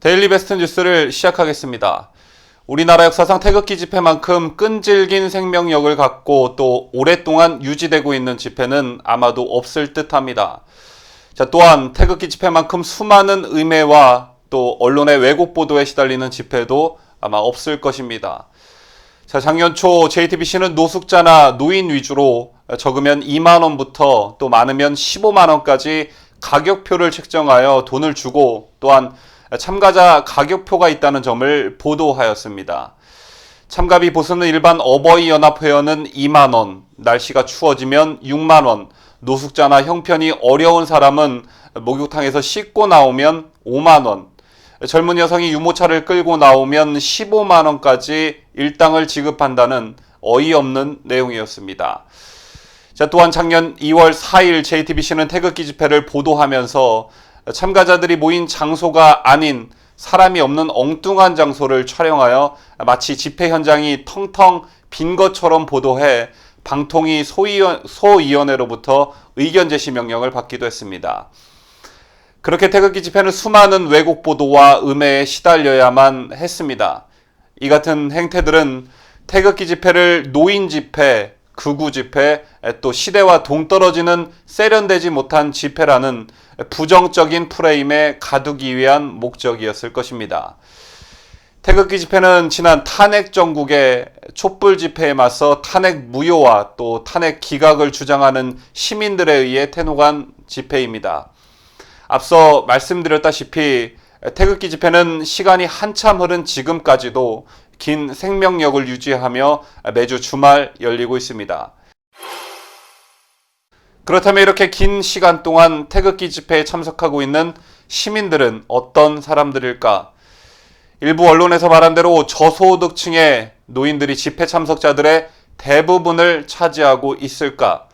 데일리 베스트 뉴스를 시작하겠습니다. 우리나라 역사상 태극기 집회만큼 끈질긴 생명력을 갖고 또 오랫동안 유지되고 있는 집회는 아마도 없을 듯합니다. 또한 태극기 집회만큼 수많은 음해와 또 언론의 왜곡 보도에 시달리는 집회도 아마 없을 것입니다. 작년 초 JTBC는 노숙자나 노인 위주로 적으면 2만 원부터 또 많으면 15만 원까지 가격표를 책정하여 돈을 주고 또한 참가자 가격표가 있다는 점을 보도하였습니다. 참가비 보수는 일반 어버이연합회원은 2만 원, 날씨가 추워지면 6만 원, 노숙자나 형편이 어려운 사람은 목욕탕에서 씻고 나오면 5만 원, 젊은 여성이 유모차를 끌고 나오면 15만 원까지 일당을 지급한다는 어이없는 내용이었습니다. 또한 작년 2월 4일 JTBC는 태극기 집회를 보도하면서 참가자들이 모인 장소가 아닌 사람이 없는 엉뚱한 장소를 촬영하여 마치 집회 현장이 텅텅 빈 것처럼 보도해 방통위 소위원회로부터 의견 제시 명령을 받기도 했습니다. 그렇게 태극기 집회는 수많은 왜곡 보도와 음해에 시달려야만 했습니다. 이 같은 행태들은 태극기 집회를 노인 집회, 극우 집회, 또 시대와 동떨어지는 세련되지 못한 집회라는 부정적인 프레임에 가두기 위한 목적이었을 것입니다. 태극기 집회는 지난 탄핵 정국의 촛불 집회에 맞서 탄핵 무효와 또 탄핵 기각을 주장하는 시민들에 의해 태동한 집회입니다. 앞서 말씀드렸다시피 태극기 집회는 시간이 한참 흐른 지금까지도 긴 생명력을 유지하며 매주 주말 열리고 있습니다. 그렇다면 이렇게 긴 시간 동안 태극기 집회에 참석하고 있는 시민들은 어떤 사람들일까? 일부 언론에서 말한 대로 저소득층의 노인들이 집회 참석자들의 대부분을 차지하고 있을까?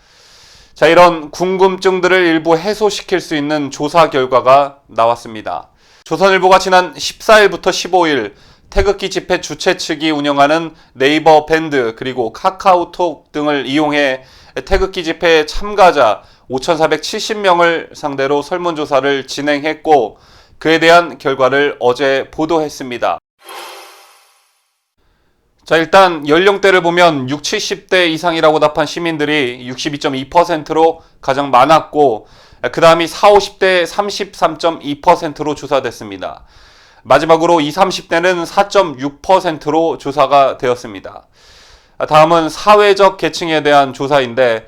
이런 궁금증들을 일부 해소시킬 수 있는 조사 결과가 나왔습니다. 조선일보가 지난 14일부터 15일 태극기 집회 주최 측이 운영하는 네이버 밴드 그리고 카카오톡 등을 이용해 태극기 집회 참가자 5,470명을 상대로 설문조사를 진행했고 그에 대한 결과를 어제 보도했습니다. 일단 연령대를 보면 60, 70대 이상이라고 답한 시민들이 62.2%로 가장 많았고 그 다음이 40, 50대 33.2%로 조사됐습니다. 마지막으로 20, 30대는 4.6%로 조사가 되었습니다. 다음은 사회적 계층에 대한 조사인데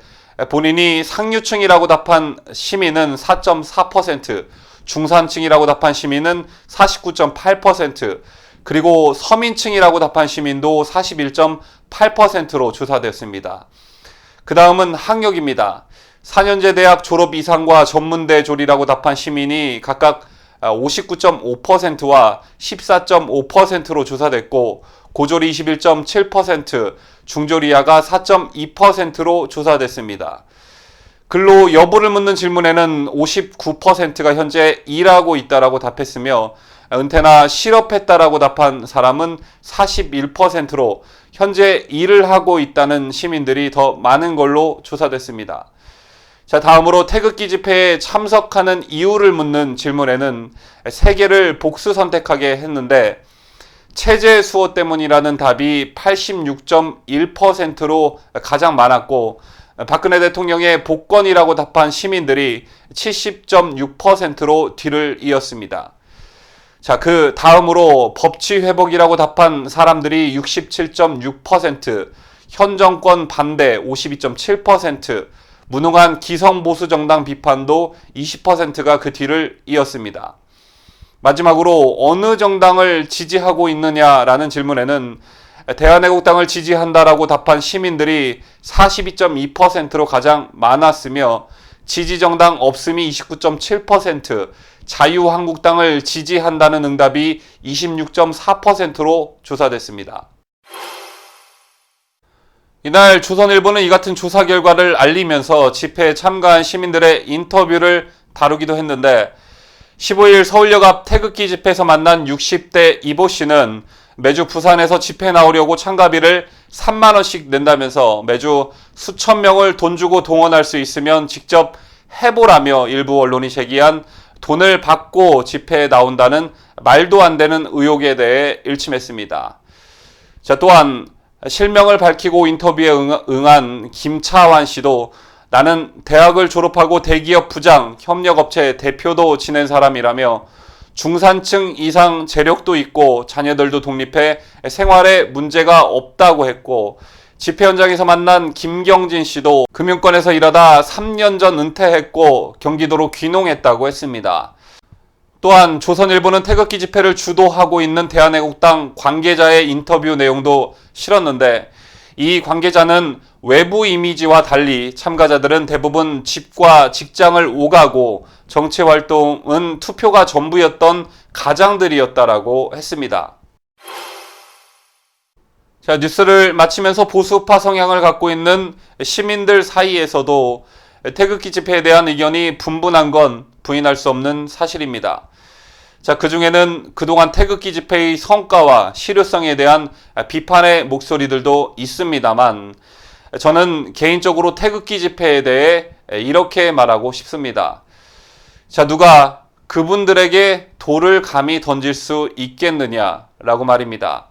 본인이 상류층이라고 답한 시민은 4.4%, 중산층이라고 답한 시민은 49.8%, 그리고 서민층이라고 답한 시민도 41.8%로 조사됐습니다. 그 다음은 학력입니다. 4년제 대학 졸업 이상과 전문대 졸이라고 답한 시민이 각각 59.5%와 14.5%로 조사됐고 고졸이 21.7%, 중졸 이하가 4.2%로 조사됐습니다. 근로 여부를 묻는 질문에는 59%가 현재 일하고 있다라고 답했으며 은퇴나 실업했다라고 답한 사람은 41%로 현재 일을 하고 있다는 시민들이 더 많은 걸로 조사됐습니다. 다음으로 태극기 집회에 참석하는 이유를 묻는 질문에는 3개를 복수 선택하게 했는데 체제 수호 때문이라는 답이 86.1%로 가장 많았고 박근혜 대통령의 복권이라고 답한 시민들이 70.6%로 뒤를 이었습니다. 그 다음으로 법치 회복이라고 답한 사람들이 67.6%, 현 정권 반대 52.7%, 무능한 기성보수 정당 비판도 20%가 그 뒤를 이었습니다. 마지막으로 어느 정당을 지지하고 있느냐라는 질문에는 대한애국당을 지지한다라고 답한 시민들이 42.2%로 가장 많았으며 지지정당 없음이 29.7%, 자유한국당을 지지한다는 응답이 26.4%로 조사됐습니다. 이날 조선일보는 이 같은 조사 결과를 알리면서 집회에 참가한 시민들의 인터뷰를 다루기도 했는데 15일 서울역 앞 태극기 집회에서 만난 60대 이보 씨는 매주 부산에서 집회 나오려고 참가비를 3만 원씩 낸다면서 매주 수천 명을 돈 주고 동원할 수 있으면 직접 해보라며 일부 언론이 제기한 돈을 받고 집회에 나온다는 말도 안 되는 의혹에 대해 일침했습니다. 자, 또한 실명을 밝히고 인터뷰에 응한 김차환 씨도 나는 대학을 졸업하고 대기업 부장, 협력업체 대표도 지낸 사람이라며 중산층 이상 재력도 있고 자녀들도 독립해 생활에 문제가 없다고 했고, 집회 현장에서 만난 김경진 씨도 금융권에서 일하다 3년 전 은퇴했고 경기도로 귀농했다고 했습니다. 또한 조선일보는 태극기 집회를 주도하고 있는 대한애국당 관계자의 인터뷰 내용도 실었는데, 이 관계자는 외부 이미지와 달리 참가자들은 대부분 집과 직장을 오가고 정치활동은 투표가 전부였던 가장들이었다라고 했습니다. 자, 뉴스를 마치면서 보수파 성향을 갖고 있는 시민들 사이에서도 태극기 집회에 대한 의견이 분분한 건 부인할 수 없는 사실입니다. 자, 그 중에는 그동안 태극기 집회의 성과와 실효성에 대한 비판의 목소리들도 있습니다만, 저는 개인적으로 태극기 집회에 대해 이렇게 말하고 싶습니다. 자, 누가 그분들에게 돌을 감히 던질 수 있겠느냐라고 말입니다.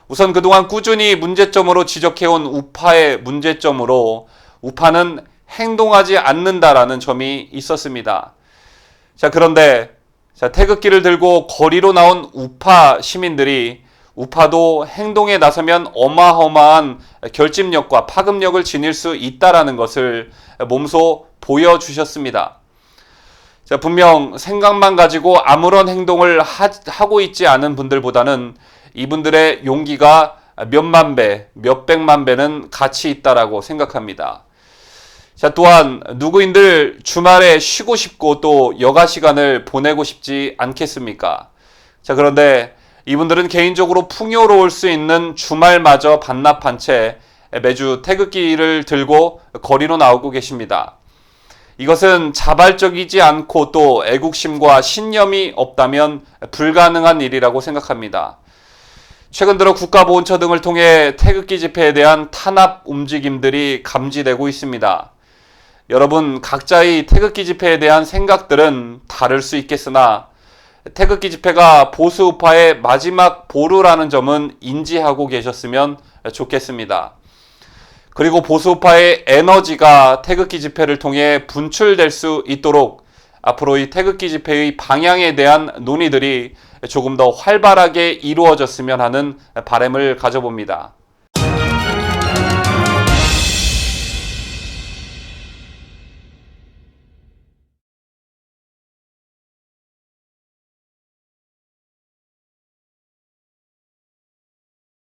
우선 그동안 꾸준히 문제점으로 지적해온 우파의 문제점으로 우파는 행동하지 않는다라는 점이 있었습니다. 자, 그런데 태극기를 들고 거리로 나온 우파 시민들이 우파도 행동에 나서면 어마어마한 결집력과 파급력을 지닐 수 있다라는 것을 몸소 보여주셨습니다. 자, 분명 생각만 가지고 아무런 행동을 하고 있지 않은 분들보다는 이분들의 용기가 몇만 배, 몇백만 배는 가치 있다라고 생각합니다. 자, 또한 누구인들 주말에 쉬고 싶고 또 여가 시간을 보내고 싶지 않겠습니까? 자, 그런데 이분들은 개인적으로 풍요로울 수 있는 주말마저 반납한 채 매주 태극기를 들고 거리로 나오고 계십니다. 이것은 자발적이지 않고 또 애국심과 신념이 없다면 불가능한 일이라고 생각합니다. 최근 들어 국가보훈처 등을 통해 태극기 집회에 대한 탄압 움직임들이 감지되고 있습니다. 여러분, 각자의 태극기 집회에 대한 생각들은 다를 수 있겠으나 태극기 집회가 보수 우파의 마지막 보루라는 점은 인지하고 계셨으면 좋겠습니다. 그리고 보수 우파의 에너지가 태극기 집회를 통해 분출될 수 있도록 앞으로 이 태극기 집회의 방향에 대한 논의들이 조금 더 활발하게 이루어졌으면 하는 바람을 가져봅니다.